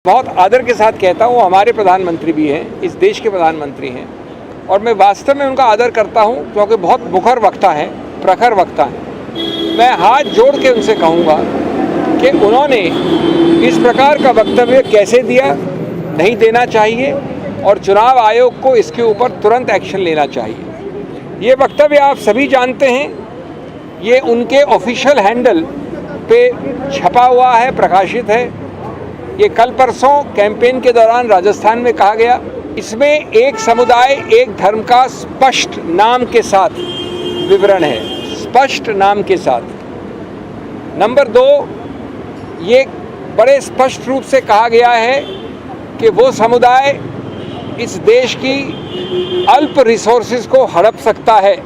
बहुत आदर के साथ कहता हूँ, हमारे प्रधानमंत्री भी हैं, इस देश के प्रधानमंत्री हैं और मैं वास्तव में उनका आदर करता हूँ क्योंकि बहुत मुखर वक्ता हैं, प्रखर वक्ता हैं। मैं हाथ जोड़ के उनसे कहूँगा कि उन्होंने इस प्रकार का वक्तव्य कैसे दिया, नहीं देना चाहिए और चुनाव आयोग को इसके ऊपर तुरंत एक्शन लेना चाहिए। ये वक्तव्य आप सभी जानते हैं, ये उनके ऑफिशियल हैंडल पे छपा हुआ है, प्रकाशित है। ये कल परसों कैंपेन के दौरान राजस्थान में कहा गया। इसमें एक समुदाय एक धर्म का स्पष्ट नाम के साथ विवरण है, स्पष्ट नाम के साथ। नंबर 2, ये बड़े स्पष्ट रूप से कहा गया है कि वो समुदाय इस देश की अल्प रिसोर्सेज को हड़प सकता है,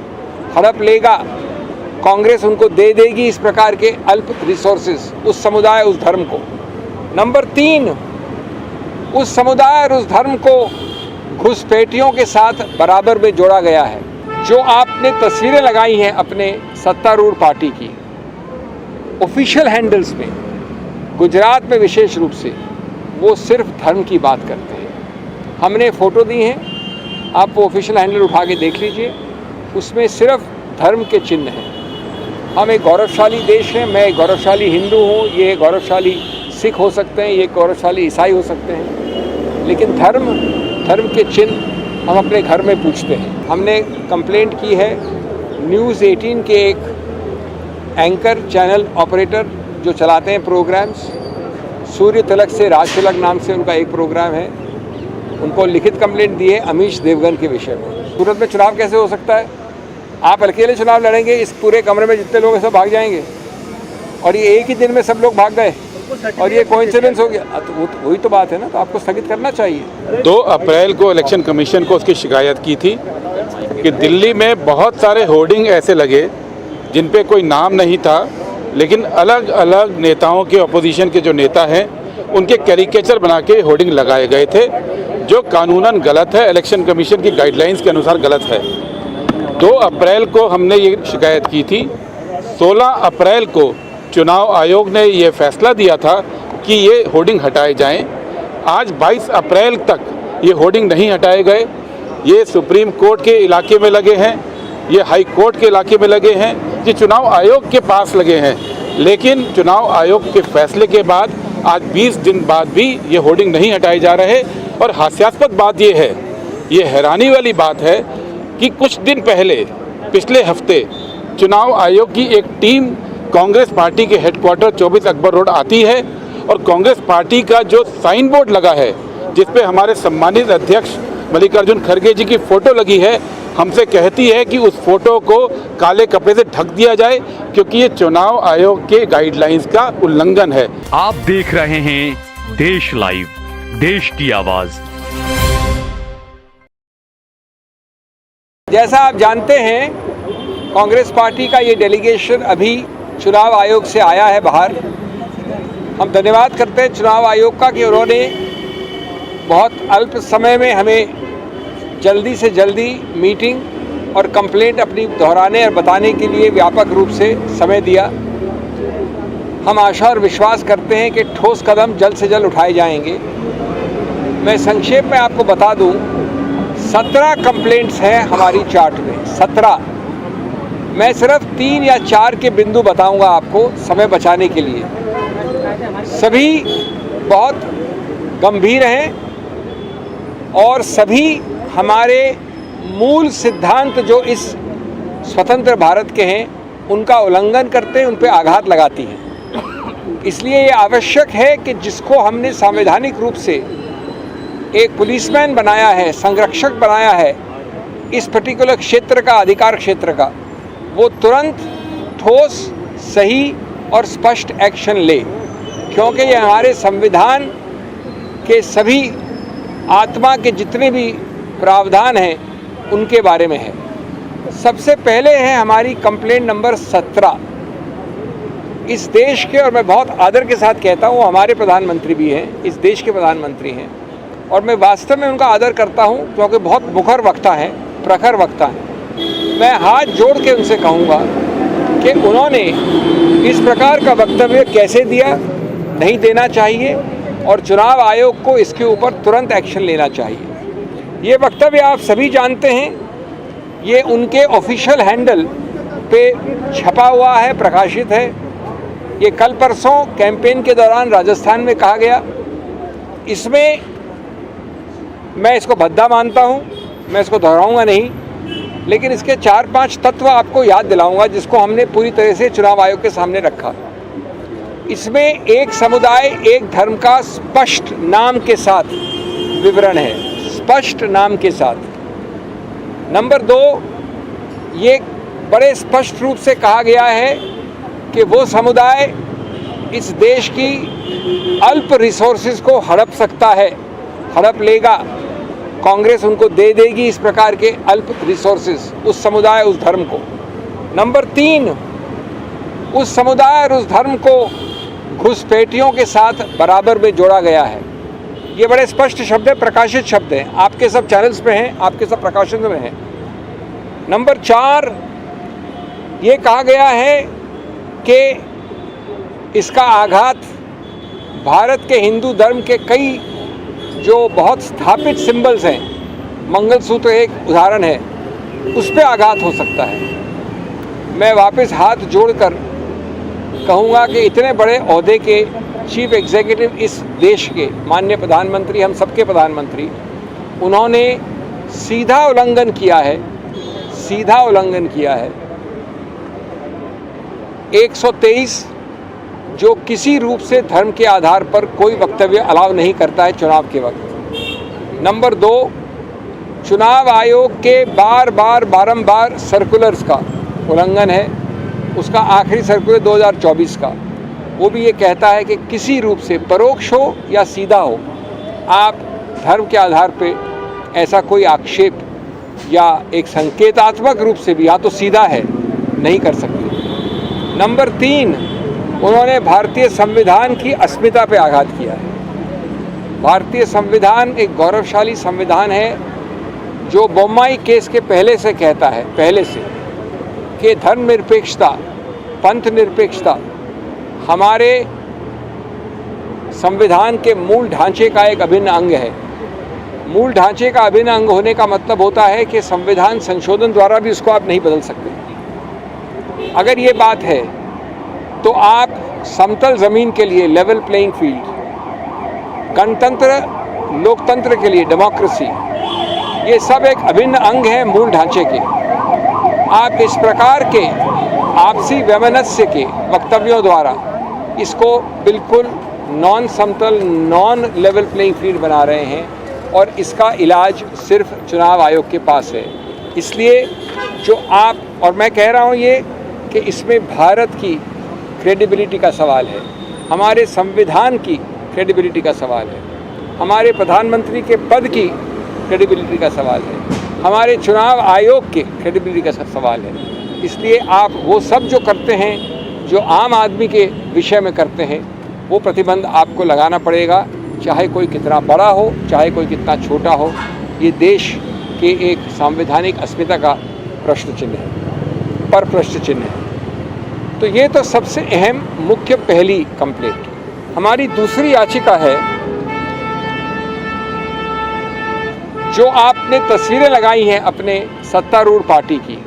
हड़प लेगा। कांग्रेस उनको दे देगी इस प्रकार के अल्प रिसोर्सेज, उस समुदाय उस धर्म को। नंबर 3, उस समुदाय और उस धर्म को घुसपैठियों के साथ बराबर में जोड़ा गया है। जो आपने तस्वीरें लगाई हैं अपने सत्तारूढ़ पार्टी की ऑफिशियल हैंडल्स में, गुजरात में विशेष रूप से, वो सिर्फ धर्म की बात करते हैं। हमने फ़ोटो दी हैं, आप वो ऑफिशियल हैंडल उठा के देख लीजिए, उसमें सिर्फ धर्म के चिन्ह हैं। हम एक गौरवशाली देश हैं, मैं एक गौरवशाली हिंदू हूँ, ये गौरवशाली सिख हो सकते हैं, ये गौरवशाली ईसाई हो सकते हैं, लेकिन धर्म के चिन्ह हम अपने घर में पूछते हैं। हमने कंप्लेंट की है न्यूज़ 18 के एक एंकर चैनल ऑपरेटर जो चलाते हैं प्रोग्राम्स, सूर्य तिलक से राज तिलक नाम से उनका एक प्रोग्राम है, उनको लिखित कंप्लेंट दी है अमीश देवगन के विषय में। सूरत में चुनाव कैसे हो सकता है? आप अकेले चुनाव लड़ेंगे, इस पूरे कमरे में जितने लोग हैं सब भाग जाएंगे और ये एक ही दिन में सब लोग भाग गए और ये कोइंसिडेंस हो गया, तो वही तो बात है ना। तो आपको स्थगित करना चाहिए। 2 अप्रैल को इलेक्शन कमीशन को उसकी शिकायत की थी कि दिल्ली में बहुत सारे होर्डिंग ऐसे लगे जिन पे कोई नाम नहीं था, लेकिन अलग अलग नेताओं के, अपोजिशन के जो नेता हैं उनके कैरिकेचर बना के होर्डिंग लगाए गए थे, जो कानूनन गलत है, इलेक्शन कमीशन की गाइडलाइंस के अनुसार गलत है। 2 अप्रैल को हमने ये शिकायत की थी। 16 अप्रैल को चुनाव आयोग ने ये फैसला दिया था कि ये होर्डिंग हटाए जाएं। आज 22 अप्रैल तक ये होर्डिंग नहीं हटाए गए। ये सुप्रीम कोर्ट के इलाके में लगे हैं, ये हाई कोर्ट के इलाके में लगे हैं, ये चुनाव आयोग के पास लगे हैं, लेकिन चुनाव आयोग के फैसले के बाद आज 20 दिन बाद भी ये होर्डिंग नहीं हटाए जा रहे। और हास्यास्पद बात ये है, ये हैरानी वाली बात है कि कुछ दिन पहले, पिछले हफ्ते, चुनाव आयोग की एक टीम कांग्रेस पार्टी के हेडक्वार्टर 24 अकबर रोड आती है और कांग्रेस पार्टी का जो साइन बोर्ड लगा है जिस पे हमारे सम्मानित अध्यक्ष मल्लिकार्जुन खड़गे जी की फ़ोटो लगी है, हमसे कहती है कि उस फोटो को काले कपड़े से ढक दिया जाए क्योंकि ये चुनाव आयोग के गाइडलाइंस का उल्लंघन है। आप देख रहे हैं देश लाइव, देश की आवाज। जैसा आप जानते हैं, कांग्रेस पार्टी का ये डेलीगेशन अभी चुनाव आयोग से आया है बाहर। हम धन्यवाद करते हैं चुनाव आयोग का कि उन्होंने बहुत अल्प समय में हमें जल्दी से जल्दी मीटिंग और कंप्लेंट अपनी दोहराने और बताने के लिए व्यापक रूप से समय दिया। हम आशा और विश्वास करते हैं कि ठोस कदम जल्द से जल्द उठाए जाएंगे। मैं संक्षेप में आपको बता दूं, 17 कंप्लेंट्स हैं हमारी चार्ट में, 17। मैं सिर्फ 3 या 4 के बिंदु बताऊंगा आपको समय बचाने के लिए। सभी बहुत गंभीर हैं और सभी हमारे मूल सिद्धांत जो इस स्वतंत्र भारत के हैं उनका उल्लंघन करते हैं, उन पर आघात लगाती हैं। इसलिए ये आवश्यक है कि जिसको हमने संवैधानिक रूप से एक पुलिसमैन बनाया है, संरक्षक बनाया है इस पर्टिकुलर क्षेत्र का, अधिकार क्षेत्र का, वो तुरंत ठोस, सही और स्पष्ट एक्शन ले, क्योंकि ये हमारे संविधान के सभी आत्मा के जितने भी प्रावधान हैं उनके बारे में है। सबसे पहले है हमारी कंप्लेंट नंबर 17। इस देश के, और मैं बहुत आदर के साथ कहता हूँ, हमारे प्रधानमंत्री भी हैं, इस देश के प्रधानमंत्री हैं और मैं वास्तव में उनका आदर करता हूँ क्योंकि बहुत मुखर वक्ता हैं, प्रखर वक्ता हैं। मैं हाथ जोड़ के उनसे कहूँगा कि उन्होंने इस प्रकार का वक्तव्य कैसे दिया, नहीं देना चाहिए और चुनाव आयोग को इसके ऊपर तुरंत एक्शन लेना चाहिए। ये वक्तव्य आप सभी जानते हैं, ये उनके ऑफिशियल हैंडल पे छपा हुआ है, प्रकाशित है। ये कल परसों कैंपेन के दौरान राजस्थान में कहा गया। इसमें मैं इसको भद्दा मानता हूँ, मैं इसको दोहराऊंगा नहीं, लेकिन इसके 4-5 तत्व आपको याद दिलाऊंगा जिसको हमने पूरी तरह से चुनाव आयोग के सामने रखा। इसमें एक समुदाय एक धर्म का स्पष्ट नाम के साथ विवरण है, स्पष्ट नाम के साथ। नंबर 2, ये बड़े स्पष्ट रूप से कहा गया है कि वो समुदाय इस देश की अल्प रिसोर्सेज को हड़प सकता है, हड़प लेगा, कांग्रेस उनको दे देगी इस प्रकार के अल्प रिसोर्सेज, उस समुदाय उस धर्म को। नंबर 3, उस समुदाय और उस धर्म को घुसपैठियों के साथ बराबर में जोड़ा गया है। ये बड़े स्पष्ट शब्द है, प्रकाशित शब्द हैं, आपके सब चैनल्स पे हैं, आपके सब प्रकाशन में हैं। नंबर 4, ये कहा गया है कि इसका आघात भारत के हिंदू धर्म के कई जो बहुत स्थापित सिंबल्स हैं, मंगलसूत्र एक उदाहरण है, उस पर आघात हो सकता है। मैं वापस हाथ जोड़कर कहूँगा कि इतने बड़े ओहदे के चीफ एग्जीक्यूटिव इस देश के माननीय प्रधानमंत्री, हम सबके प्रधानमंत्री, उन्होंने सीधा उल्लंघन किया है, सीधा उल्लंघन किया है 123, जो किसी रूप से धर्म के आधार पर कोई वक्तव्य अलाउ नहीं करता है चुनाव के वक्त। नंबर 2, चुनाव आयोग के बारंबार सर्कुलर्स का उल्लंघन है। उसका आखिरी सर्कुलर 2024 का, वो भी ये कहता है कि किसी रूप से परोक्ष हो या सीधा हो, आप धर्म के आधार पे ऐसा कोई आक्षेप या एक संकेतात्मक रूप से भी, या तो सीधा है, नहीं कर सकते। नंबर 3, उन्होंने भारतीय संविधान की अस्मिता पे आघात किया है। भारतीय संविधान एक गौरवशाली संविधान है जो बोम्माई केस के पहले से कहता है, पहले से, कि धर्मनिरपेक्षता, पंथ निरपेक्षता हमारे संविधान के मूल ढांचे का एक अभिन्न अंग है। मूल ढांचे का अभिन्न अंग होने का मतलब होता है कि संविधान संशोधन द्वारा भी उसको आप नहीं बदल सकते। अगर ये बात है तो आप समतल ज़मीन के लिए, लेवल प्लेइंग फील्ड, गणतंत्र, लोकतंत्र के लिए, डेमोक्रेसी, ये सब एक अभिन्न अंग है मूल ढांचे के। आप इस प्रकार के आपसी वैमनस्य के वक्तव्यों द्वारा इसको बिल्कुल नॉन समतल, नॉन लेवल प्लेइंग फील्ड बना रहे हैं, और इसका इलाज सिर्फ चुनाव आयोग के पास है। इसलिए जो आप, और मैं कह रहा हूँ ये कि इसमें भारत की क्रेडिबिलिटी का सवाल है, हमारे संविधान की क्रेडिबिलिटी का सवाल है, हमारे प्रधानमंत्री के पद की क्रेडिबिलिटी का सवाल है, हमारे चुनाव आयोग के क्रेडिबिलिटी का सवाल है। इसलिए आप वो सब जो करते हैं, जो आम आदमी के विषय में करते हैं, वो प्रतिबंध आपको लगाना पड़ेगा, चाहे कोई कितना बड़ा हो, चाहे कोई कितना छोटा हो। ये देश के एक संवैधानिक अस्मिता का प्रश्न चिन्ह है, पर प्रश्न चिन्ह है। तो ये तो सबसे अहम मुख्य पहली कंप्लेंट। हमारी दूसरी याचिका है, जो आपने तस्वीरें लगाई हैं अपने सत्तारूढ़ पार्टी की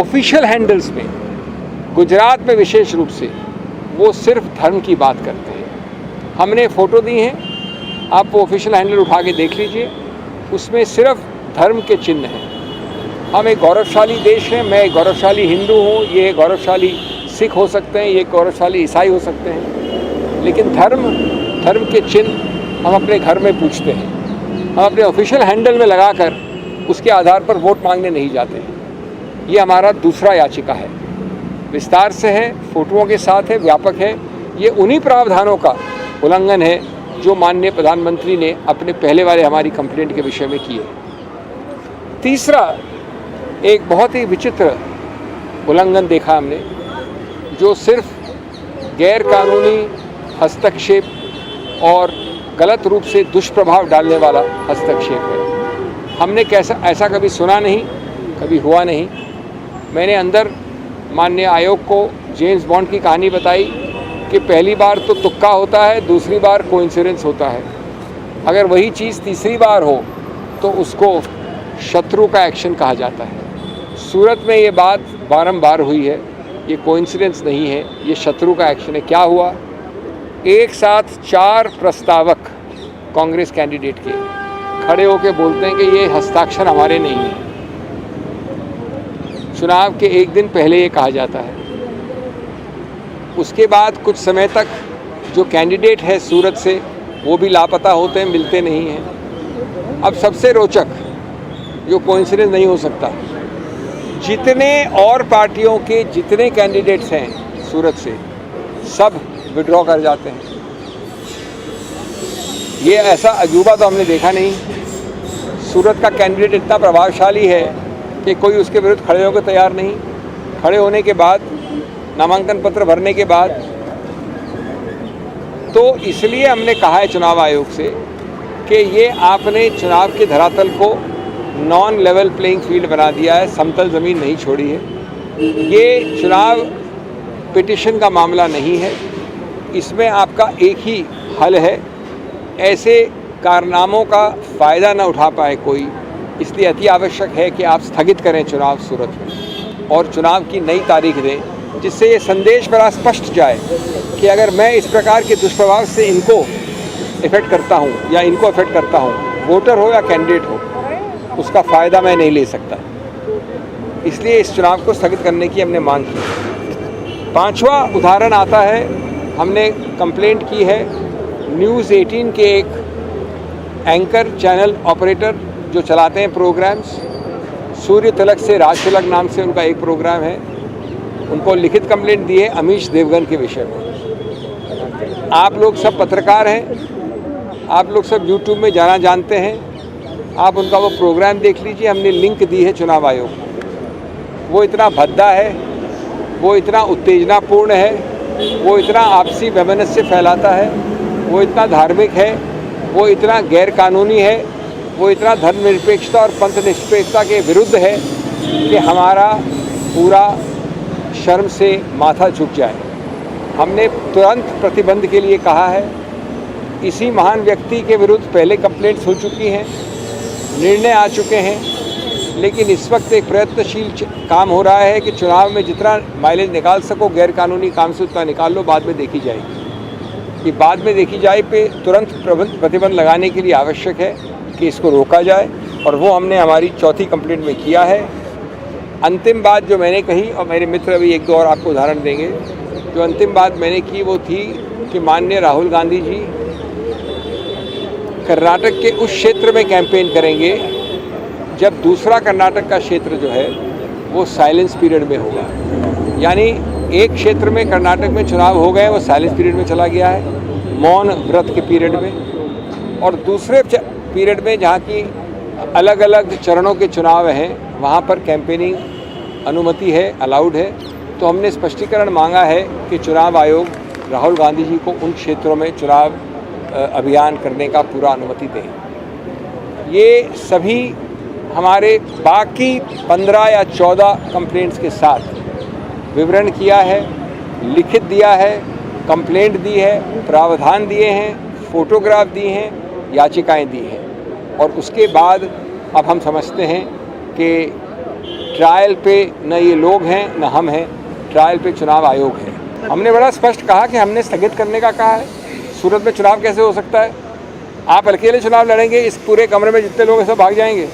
ऑफिशियल हैंडल्स में, गुजरात में विशेष रूप से, वो सिर्फ धर्म की बात करते हैं। हमने फ़ोटो दी हैं, आप वो ऑफिशियल हैंडल उठा के देख लीजिए, उसमें सिर्फ धर्म के चिन्ह हैं। हम एक गौरवशाली देश हैं, मैं एक गौरवशाली हिंदू हूँ, ये गौरवशाली सिख हो सकते हैं, ये गौरवशाली ईसाई हो सकते हैं, लेकिन धर्म के चिन्ह हम अपने घर में पूछते हैं। हम अपने ऑफिशियल हैंडल में लगाकर उसके आधार पर वोट मांगने नहीं जाते हैं। ये हमारा दूसरा याचिका है, विस्तार से है, फोटोओं के साथ है, व्यापक है। ये उन्हीं प्रावधानों का उल्लंघन है जो माननीय प्रधानमंत्री ने अपने पहले वाले हमारी कंप्लेंट के विषय में किए। तीसरा, एक बहुत ही विचित्र उल्लंघन देखा हमने, जो सिर्फ गैर कानूनी हस्तक्षेप और गलत रूप से दुष्प्रभाव डालने वाला हस्तक्षेप है। हमने ऐसा कभी सुना नहीं, कभी हुआ नहीं। मैंने अंदर माननीय आयोग को जेम्स बॉन्ड की कहानी बताई कि पहली बार तो तुक्का होता है, दूसरी बार कोइंसिडेंस होता है। अगर वही चीज़ तीसरी बार हो तो उसको शत्रु का एक्शन कहा जाता है। सूरत में ये बात बारंबार हुई है, ये कोइंसिडेंस नहीं है, ये शत्रु का एक्शन है। क्या हुआ, एक साथ 4 प्रस्तावक कांग्रेस कैंडिडेट के खड़े होकर बोलते हैं कि ये हस्ताक्षर हमारे नहीं हैं। चुनाव के एक दिन पहले ये कहा जाता है। उसके बाद कुछ समय तक जो कैंडिडेट है सूरत से वो भी लापता होते हैं, मिलते नहीं हैं। अब सबसे रोचक, जो कोइंसिडेंस नहीं हो सकता, जितने और पार्टियों के जितने कैंडिडेट्स हैं सूरत से सब विड्रॉ कर जाते हैं। ये ऐसा अजूबा तो हमने देखा नहीं। सूरत का कैंडिडेट इतना प्रभावशाली है कि कोई उसके विरुद्ध खड़े होकर तैयार नहीं। खड़े होने के बाद, नामांकन पत्र भरने के बाद, तो इसलिए हमने कहा है चुनाव आयोग से कि ये आपने चुनाव के धरातल को नॉन लेवल प्लेइंग फील्ड बना दिया है, समतल ज़मीन नहीं छोड़ी है। ये चुनाव पिटिशन का मामला नहीं है, इसमें आपका एक ही हल है, ऐसे कारनामों का फ़ायदा न उठा पाए कोई। इसलिए अति आवश्यक है कि आप स्थगित करें चुनाव सूरत में और चुनाव की नई तारीख दें, जिससे ये संदेश बड़ा स्पष्ट जाए कि अगर मैं इस प्रकार के दुष्प्रभाव से इनको इफ़ेक्ट करता हूँ या इनको इफ़ेक्ट करता हूँ, वोटर हो या कैंडिडेट हो, उसका फ़ायदा मैं नहीं ले सकता। इसलिए इस चुनाव को स्थगित करने की हमने मांग की। 5वां उदाहरण आता है, हमने कंप्लेंट की है न्यूज़ 18 के एक एंकर चैनल ऑपरेटर जो चलाते हैं प्रोग्राम्स, सूर्य तिलक से राज तिलक नाम से उनका एक प्रोग्राम है, उनको लिखित कंप्लेंट दी है अमीश देवगन के विषय में। आप लोग सब पत्रकार हैं, आप लोग सब यूट्यूब में जाना जानते हैं, आप उनका वो प्रोग्राम देख लीजिए। हमने लिंक दी है चुनाव आयोग को। वो इतना भद्दा है, वो इतना उत्तेजनापूर्ण है, वो इतना आपसी वैमनस्य फैलाता है, वो इतना धार्मिक है, वो इतना गैर कानूनी है, वो इतना धर्मनिरपेक्षता और पंथ निरपेक्षता के विरुद्ध है कि हमारा पूरा शर्म से माथा झुक जाए। हमने तुरंत प्रतिबंध के लिए कहा है। इसी महान व्यक्ति के विरुद्ध पहले कंप्लेंट्स हो चुकी हैं, निर्णय आ चुके हैं, लेकिन इस वक्त एक प्रयत्नशील काम हो रहा है कि चुनाव में जितना माइलेज निकाल सको गैर कानूनी काम से उतना निकाल लो, बाद में देखी जाएगी। कि बाद में देखी जाए पे तुरंत प्रतिबंध लगाने के लिए आवश्यक है कि इसको रोका जाए, और वो हमने हमारी 4थी कंप्लेंट में किया है। अंतिम बात जो मैंने कही, और मेरे मित्र अभी 1-2 और आपको उदाहरण देंगे, जो अंतिम बात मैंने की वो थी कि माननीय राहुल गांधी जी कर्नाटक के उस क्षेत्र में कैंपेन करेंगे जब दूसरा कर्नाटक का क्षेत्र जो है वो साइलेंस पीरियड में होगा। यानी एक क्षेत्र में कर्नाटक में चुनाव हो गए, वो साइलेंस पीरियड में चला गया है, मौन व्रत के पीरियड में, और दूसरे पीरियड में जहाँ की अलग अलग चरणों के चुनाव हैं वहाँ पर कैंपेनिंग अनुमति है, अलाउड है। तो हमने स्पष्टीकरण मांगा है कि चुनाव आयोग राहुल गांधी जी को उन क्षेत्रों में चुनाव अभियान करने का पूरा अनुमति दें। ये सभी हमारे बाकी 15 या 14 कंप्लेंट्स के साथ विवरण किया है, लिखित दिया है, कंप्लेंट दी है, प्रावधान दिए हैं, फोटोग्राफ दिए हैं, याचिकाएं दी हैं, और उसके बाद अब हम समझते हैं कि ट्रायल पे न ये लोग हैं न हम हैं, ट्रायल पे चुनाव आयोग है। हमने बड़ा स्पष्ट कहा कि हमने स्थगित करने का कहा है। सूरत में चुनाव कैसे हो सकता है? आप अकेले चुनाव लड़ेंगे, इस पूरे कमरे में जितने लोग हैं सब भाग जाएंगे,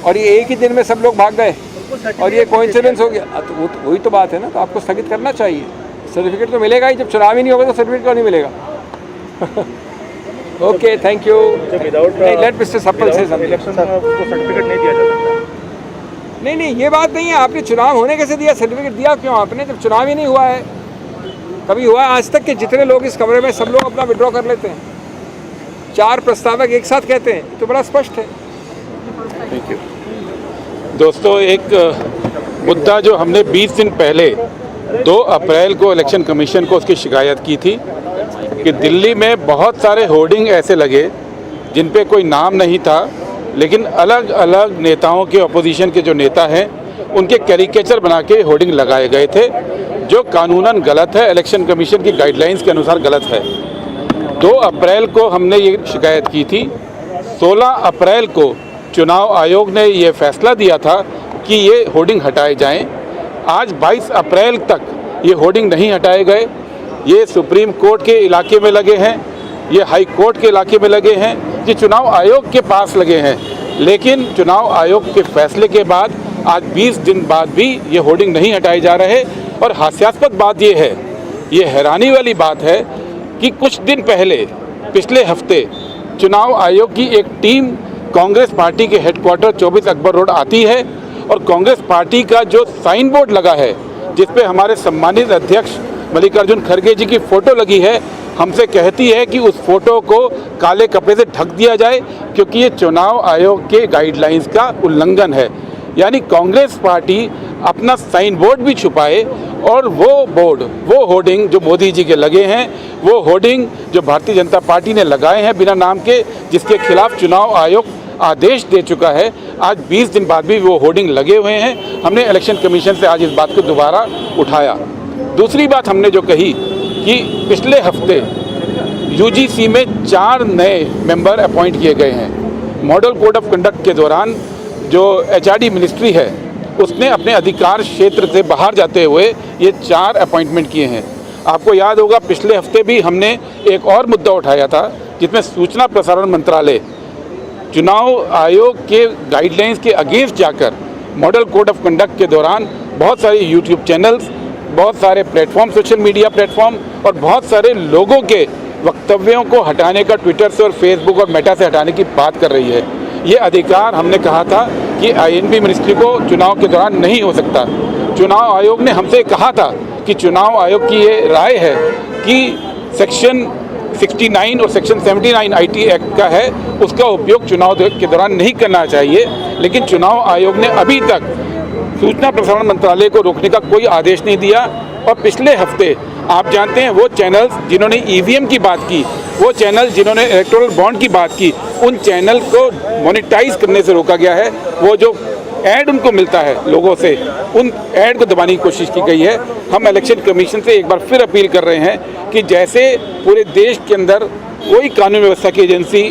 और ये एक ही दिन में सब लोग भाग गए और ये कोइंसिडेंस हो गया। तो वही तो बात है ना, तो आपको स्थगित करना चाहिए। सर्टिफिकेट तो मिलेगा ही, जब चुनाव ही नहीं होगा तो सर्टिफिकेट क्यों नहीं मिलेगा? Okay, thank you. Late mister Sappal से इलेक्शन में आपको सर्टिफिकेट नहीं दिया जा सकता। नहीं, ये बात नहीं है। आपने चुनाव होने कैसे दिया? सर्टिफिकेट दिया क्यों आपने, जब चुनाव ही नहीं हुआ है? कभी हुआ है आज तक कि जितने लोग इस कमरे में सब लोग अपना विड्रॉ कर लेते हैं? 4 प्रस्तावक एक साथ कहते हैं, तो बड़ा स्पष्ट है। Thank you. दोस्तों, एक मुद्दा जो हमने 20 दिन पहले 2 अप्रैल को इलेक्शन कमीशन को उसकी शिकायत की थी कि दिल्ली में बहुत सारे होर्डिंग ऐसे लगे जिन पे कोई नाम नहीं था, लेकिन अलग अलग नेताओं के, अपोजिशन के जो नेता हैं उनके कैरिकेचर बना के होर्डिंग लगाए गए थे, जो कानूनन गलत है, इलेक्शन कमीशन की गाइडलाइंस के अनुसार गलत है। 2 अप्रैल को हमने ये शिकायत की थी। 16 अप्रैल को चुनाव आयोग ने ये फैसला दिया था कि ये होर्डिंग हटाए जाएं। आज 22 अप्रैल तक ये होर्डिंग नहीं हटाए गए। ये सुप्रीम कोर्ट के इलाके में लगे हैं, ये हाई कोर्ट के इलाके में लगे हैं, ये चुनाव आयोग के पास लगे हैं। लेकिन चुनाव आयोग के फैसले के बाद आज 20 दिन बाद भी ये होर्डिंग नहीं हटाए जा रहे। और हास्यास्पद बात ये है, ये हैरानी वाली बात है कि कुछ दिन पहले पिछले हफ्ते चुनाव आयोग की एक टीम कांग्रेस पार्टी के हेडक्वार्टर 24 अकबर रोड आती है और कांग्रेस पार्टी का जो साइन बोर्ड लगा है जिस पे हमारे सम्मानित अध्यक्ष मल्लिकार्जुन खड़गे जी की फ़ोटो लगी है, हमसे कहती है कि उस फोटो को काले कपड़े से ढक दिया जाए क्योंकि ये चुनाव आयोग के गाइडलाइंस का उल्लंघन है। यानी कांग्रेस पार्टी अपना साइन बोर्ड भी छुपाए और वो होर्डिंग जो मोदी जी के लगे हैं, वो होर्डिंग जो भारतीय जनता पार्टी ने लगाए हैं बिना नाम के, जिसके खिलाफ चुनाव आयोग आदेश दे चुका है, आज 20 दिन बाद भी वो होर्डिंग लगे हुए हैं। हमने इलेक्शन कमीशन से आज इस बात को दोबारा उठाया। दूसरी बात हमने जो कही कि पिछले हफ्ते यूजीसी में 4 नए मेंबर अपॉइंट किए गए हैं। मॉडल कोड ऑफ कंडक्ट के दौरान जो एचआरडी मिनिस्ट्री है उसने अपने अधिकार क्षेत्र से बाहर जाते हुए ये 4 अपॉइंटमेंट किए हैं। आपको याद होगा पिछले हफ्ते भी हमने एक और मुद्दा उठाया था जिसमें सूचना प्रसारण मंत्रालय चुनाव आयोग के गाइडलाइंस के अगेंस्ट जाकर मॉडल कोड ऑफ कंडक्ट के दौरान बहुत सारे यूट्यूब चैनल्स, बहुत सारे प्लेटफॉर्म, सोशल मीडिया प्लेटफॉर्म और बहुत सारे लोगों के वक्तव्यों को हटाने का ट्विटर से और फेसबुक और मेटा से हटाने की बात कर रही है। ये अधिकार हमने कहा था कि आईएनबी मिनिस्ट्री को चुनाव के दौरान नहीं हो सकता। चुनाव आयोग ने हमसे कहा था कि चुनाव आयोग की ये राय है कि सेक्शन 69 और सेक्शन 79 आईटी एक्ट का है, उसका उपयोग चुनाव के दौरान नहीं करना चाहिए। लेकिन चुनाव आयोग ने अभी तक सूचना प्रसारण मंत्रालय को रोकने का कोई आदेश नहीं दिया। और पिछले हफ्ते आप जानते हैं वो चैनल्स जिन्होंने ईवीएम की बात की, वो चैनल जिन्होंने इलेक्टोरल बॉन्ड की बात की, उन चैनल को मोनेटाइज करने से रोका गया है। वो जो ऐड उनको मिलता है लोगों से, उन ऐड को दबाने की कोशिश की गई है। हम इलेक्शन कमीशन से एक बार फिर अपील कर रहे हैं कि जैसे पूरे देश के अंदर कोई कानून व्यवस्था की एजेंसी,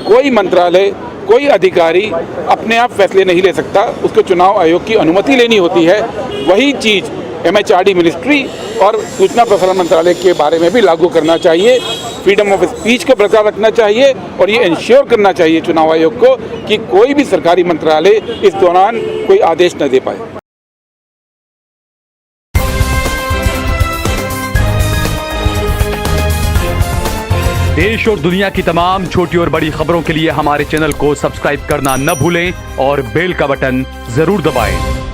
कोई मंत्रालय, कोई अधिकारी अपने आप फैसले नहीं ले सकता, उसको चुनाव आयोग की अनुमति लेनी होती है। वही चीज़ एमएचआरडी मिनिस्ट्री और सूचना प्रसारण मंत्रालय के बारे में भी लागू करना चाहिए। फ्रीडम ऑफ स्पीच को बरकरार रखना चाहिए और ये इंश्योर करना चाहिए चुनाव आयोग को कि कोई भी सरकारी मंत्रालय इस दौरान कोई आदेश न दे पाए। देश और दुनिया की तमाम छोटी और बड़ी खबरों के लिए हमारे चैनल को सब्सक्राइब करना न भूलें और बेल का बटन जरूर दबाएं।